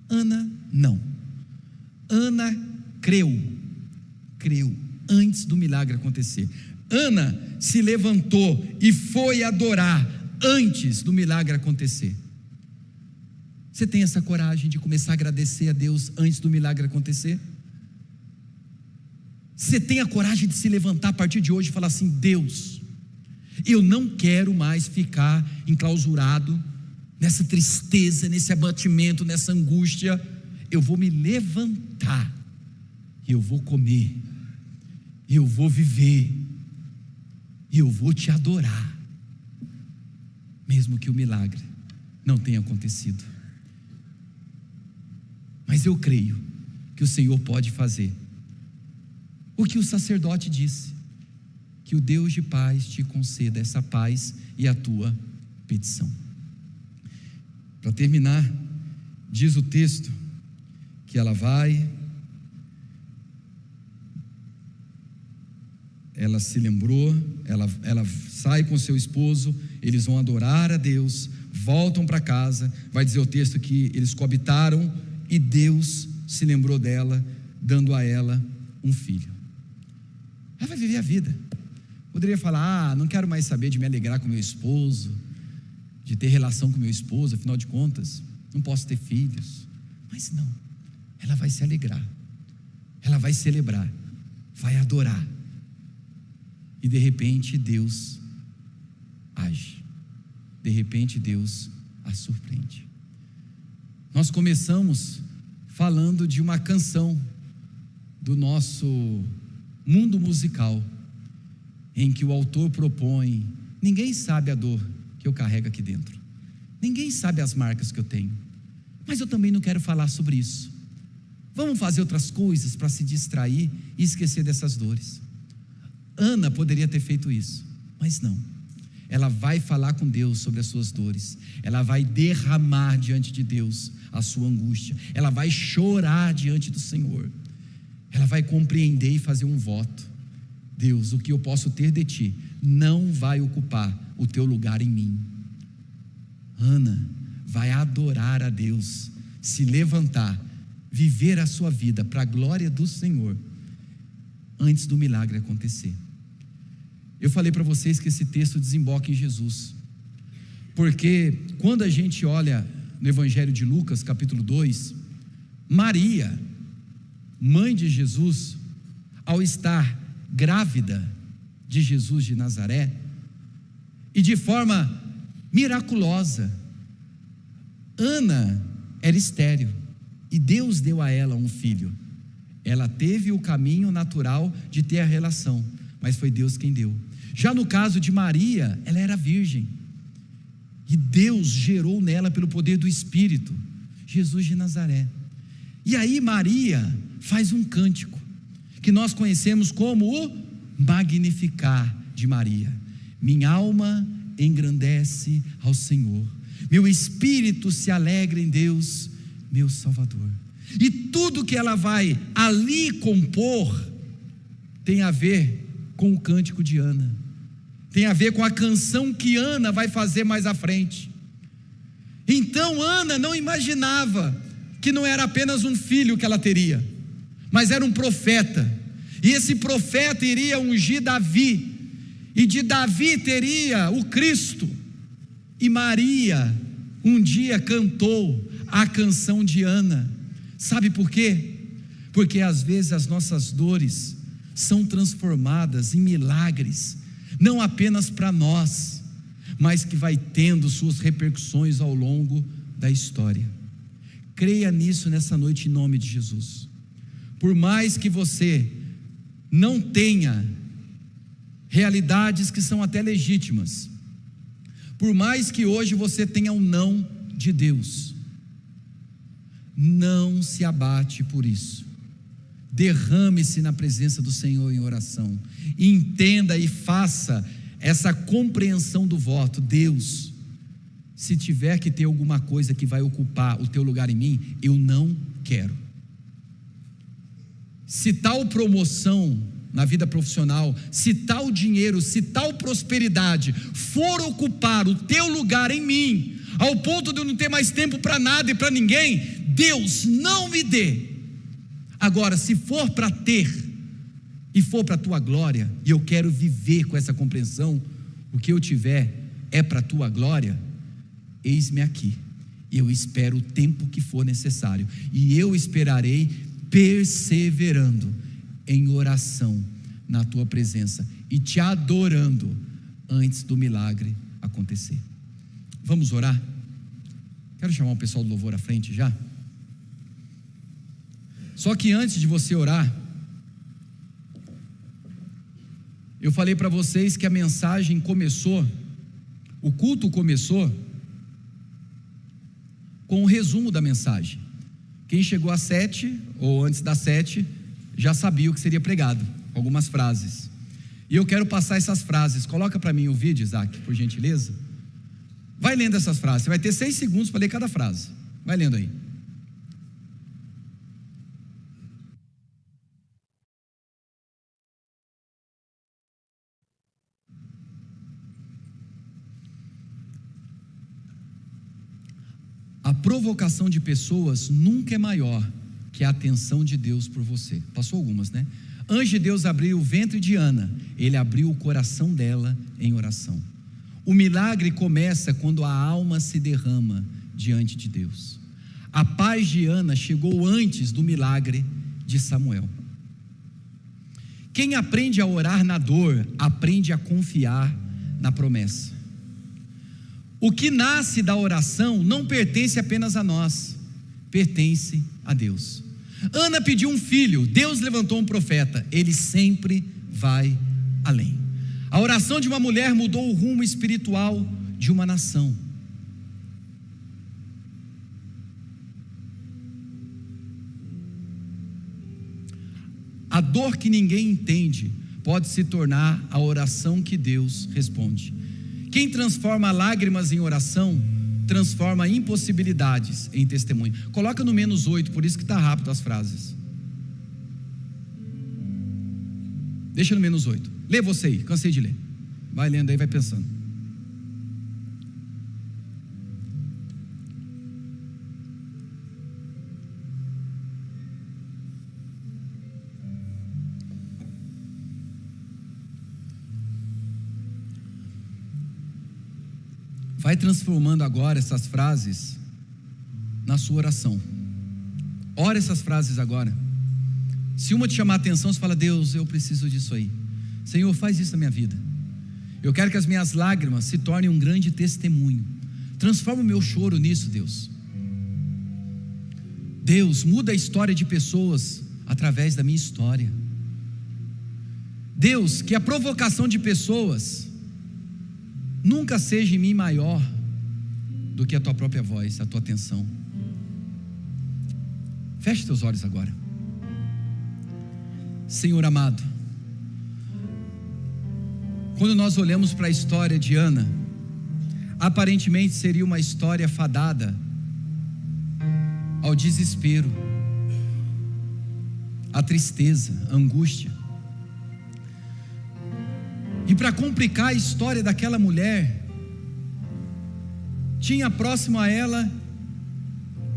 Ana não. Ana creu antes do milagre acontecer. Ana se levantou e foi adorar antes do milagre acontecer. Você tem essa coragem de começar a agradecer a Deus antes do milagre acontecer? Você tem a coragem de se levantar a partir de hoje e falar assim: Deus, eu não quero mais ficar enclausurado nessa tristeza, nesse abatimento, nessa angústia. Eu vou me levantar, eu vou comer, eu vou viver, eu vou te adorar, mesmo que o milagre não tenha acontecido. Mas eu creio que o Senhor pode fazer o que o sacerdote disse, que o Deus de paz te conceda essa paz e a tua petição. Para terminar, diz o texto que ela se lembrou, ela sai com seu esposo, eles vão adorar a Deus, voltam para casa. Vai dizer o texto que eles coabitaram e Deus se lembrou dela, dando a ela um filho. Ela vai viver a vida. Poderia falar: não quero mais saber de me alegrar com meu esposo, de ter relação com meu esposo, afinal de contas, não posso ter filhos. Mas não, ela vai se alegrar, ela vai celebrar, vai adorar. E de repente Deus age, de repente Deus a surpreende. Nós começamos falando de uma canção do nosso mundo musical, em que o autor propõe: ninguém sabe a dor que eu carrego aqui dentro, ninguém sabe as marcas que eu tenho, mas eu também não quero falar sobre isso. Vamos fazer outras coisas para se distrair e esquecer dessas dores. Ana poderia ter feito isso, mas não. Ela vai falar com Deus sobre as suas dores, ela vai derramar diante de Deus a sua angústia, ela vai chorar diante do Senhor, ela vai compreender e fazer um voto: Deus, o que eu posso ter de ti não vai ocupar o teu lugar em mim. Ana vai adorar a Deus, se levantar, viver a sua vida para a glória do Senhor, antes do milagre acontecer. Eu falei para vocês que esse texto desemboca em Jesus, porque quando a gente olha no Evangelho de Lucas, capítulo 2, Maria, mãe de Jesus, ao estar grávida de Jesus de Nazaré, e de forma miraculosa, Ana era estéril, e Deus deu a ela um filho. Ela teve o caminho natural de ter a relação, mas foi Deus quem deu. Já no caso de Maria, ela era virgem, e Deus gerou nela pelo poder do Espírito, Jesus de Nazaré. E aí Maria faz um cântico, que nós conhecemos como o Magnificar de Maria. Minha alma engrandece ao Senhor, meu espírito se alegra em Deus, meu Salvador. E tudo que ela vai ali compor, tem a ver com o cântico de Ana, tem a ver com a canção que Ana vai fazer mais à frente. Então Ana não imaginava que não era apenas um filho que ela teria, mas era um profeta, e esse profeta iria ungir Davi, e de Davi teria o Cristo. E Maria um dia cantou a canção de Ana. Sabe por quê? Porque às vezes as nossas dores são transformadas em milagres, não apenas para nós, mas que vai tendo suas repercussões ao longo da história. Creia nisso nessa noite em nome de Jesus. Por mais que você não tenha realidades que são até legítimas, por mais que hoje você tenha um não de Deus, não se abate por isso. Derrame-se na presença do Senhor em oração, entenda e faça essa compreensão do voto. Deus, se tiver que ter alguma coisa que vai ocupar o teu lugar em mim, eu não quero. Se tal promoção na vida profissional, se tal dinheiro, se tal prosperidade for ocupar o teu lugar em mim, ao ponto de eu não ter mais tempo para nada e para ninguém, Deus, não me dê. Agora, se for para ter e for para a tua glória, e eu quero viver com essa compreensão, o que eu tiver é para a tua glória, eis-me aqui, eu espero o tempo que for necessário, e eu esperarei perseverando em oração na tua presença e te adorando antes do milagre acontecer. Vamos orar? Quero chamar o pessoal do louvor à frente já. Só que antes de você orar, eu falei para vocês que a mensagem começou, o culto começou com o resumo da mensagem. Quem chegou às 7 ou antes das 7 já sabia o que seria pregado, algumas frases. E eu quero passar essas frases. Coloca para mim o vídeo, Isaac, por gentileza. Vai lendo essas frases, você vai ter 6 segundos para ler cada frase. Vai lendo aí. A provocação de pessoas nunca é maior que a atenção de Deus por você. Passou algumas, né? Antes de Deus abrir o ventre de Ana, Ele abriu o coração dela em oração. O milagre começa quando a alma se derrama diante de Deus. A paz de Ana chegou antes do milagre de Samuel. Quem aprende a orar na dor, aprende a confiar na promessa. O que nasce da oração não pertence apenas a nós, pertence a Deus. Ana pediu um filho, Deus levantou um profeta, ele sempre vai além. A oração de uma mulher mudou o rumo espiritual de uma nação. A dor que ninguém entende pode se tornar a oração que Deus responde. Quem transforma lágrimas em oração, transforma impossibilidades em testemunho. Coloca no -8, por isso que está rápido as frases. Deixa no -8. Lê você aí, cansei de ler. Vai lendo aí, vai pensando. vai transformando agora essas frases na sua oração. Ora essas frases agora. Se uma te chamar a atenção, você fala: Deus, eu preciso disso aí. Senhor, faz isso na minha vida. Eu quero que as minhas lágrimas se tornem um grande testemunho. Transforma o meu choro nisso, Deus. Deus, muda a história de pessoas através da minha história. Deus, que a provocação de pessoas nunca seja em mim maior do que a tua própria voz, a tua atenção. Feche teus olhos agora. Senhor amado, quando nós olhamos para a história de Ana, aparentemente seria uma história fadada ao desespero, à tristeza, à angústia. E para complicar a história daquela mulher, tinha próximo a ela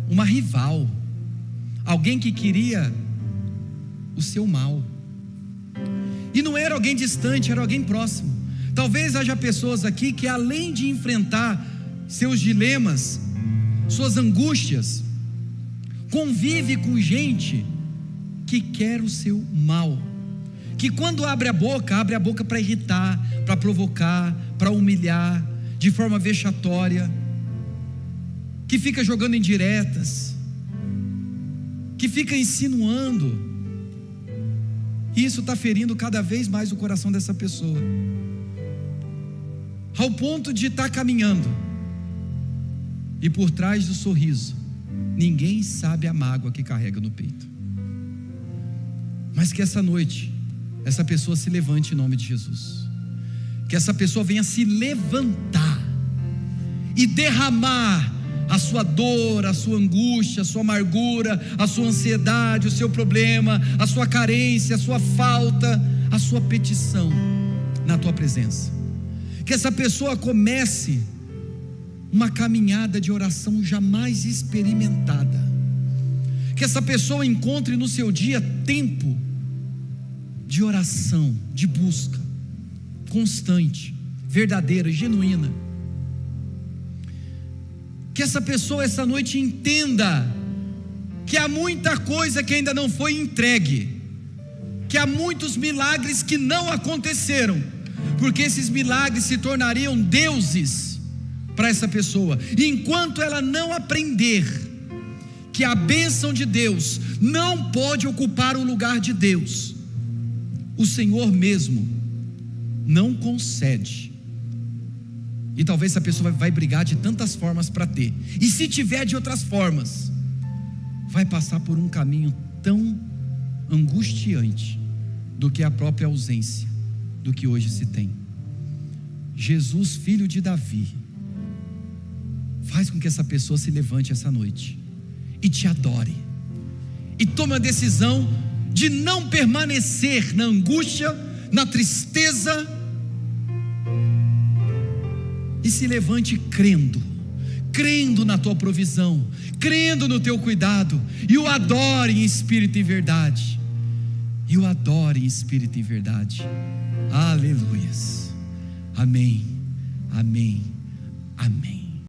uma rival, alguém que queria o seu mal. E não era alguém distante, era alguém próximo. Talvez haja pessoas aqui que, além de enfrentar seus dilemas, suas angústias, convive com gente que quer o seu mal, que quando abre a boca para irritar, para provocar, para humilhar, de forma vexatória, que fica jogando indiretas, que fica insinuando. E isso está ferindo cada vez mais o coração dessa pessoa, ao ponto de estar caminhando, e por trás do sorriso, ninguém sabe a mágoa que carrega no peito. Mas que essa noite, essa pessoa se levante em nome de Jesus. Que essa pessoa venha se levantar e derramar a sua dor, a sua angústia, a sua amargura, a sua ansiedade, o seu problema, a sua carência, a sua falta, a sua petição na tua presença. Que essa pessoa comece uma caminhada de oração jamais experimentada. Que essa pessoa encontre no seu dia tempo de oração, de busca constante, verdadeira, genuína. Que essa pessoa essa noite entenda que há muita coisa que ainda não foi entregue, que há muitos milagres que não aconteceram, porque esses milagres se tornariam deuses para essa pessoa. E enquanto ela não aprender que a bênção de Deus não pode ocupar o lugar de Deus, o Senhor mesmo não concede. E talvez essa pessoa vai brigar de tantas formas para ter, e se tiver de outras formas, vai passar por um caminho tão angustiante do que a própria ausência do que hoje se tem. Jesus, filho de Davi, faz com que essa pessoa se levante essa noite e te adore, e tome a decisão de não permanecer na angústia, na tristeza, e se levante crendo na tua provisão, crendo no teu cuidado, e o adore em espírito e verdade. E o adore em espírito e verdade. Aleluias. Amém, amém, amém.